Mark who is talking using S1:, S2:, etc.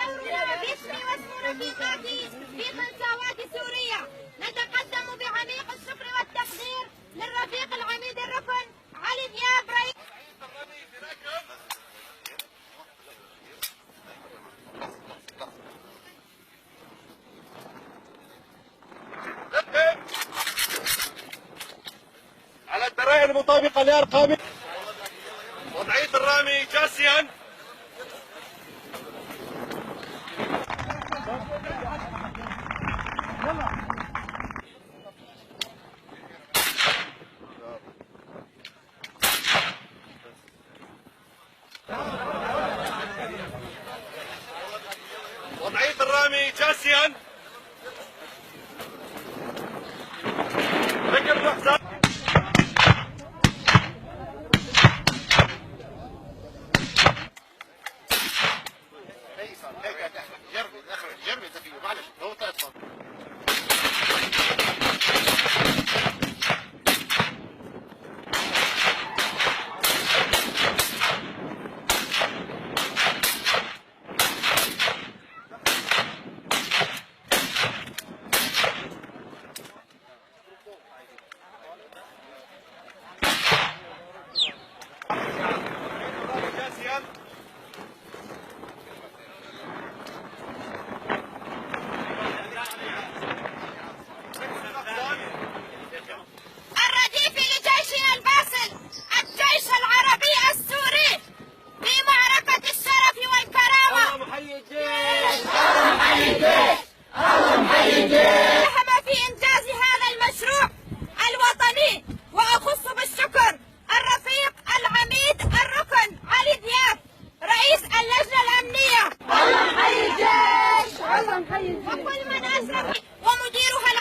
S1: دورنا باسمي واسم رفيقاتي في قنصاوات سوريا نتقدم بعميق الشكر والتقدير للرفيق العميد الركن علي دياب رئيس
S2: على الدرائر المطابقة لأرقام وضعية الرامي جاسيا. وضعية الرامي جاسيا. ركب الحساب. جربي تخيل معلش هو تأثر.
S1: الرديف لجيشنا الباسل الجيش العربي السوري في معركة الشرف والكرامة.
S2: اللهم حي الجيش.
S1: اللهم حي الجيش. اللهم حي الجيش. ساهم في إنجاز هذا المشروع الوطني وأخص بالشكر الرفيق العميد الركن علي دياب رئيس اللجنة الأمنية. اللهم حي الجيش. اللهم حي الجيش. وكل من أسرف ومديرها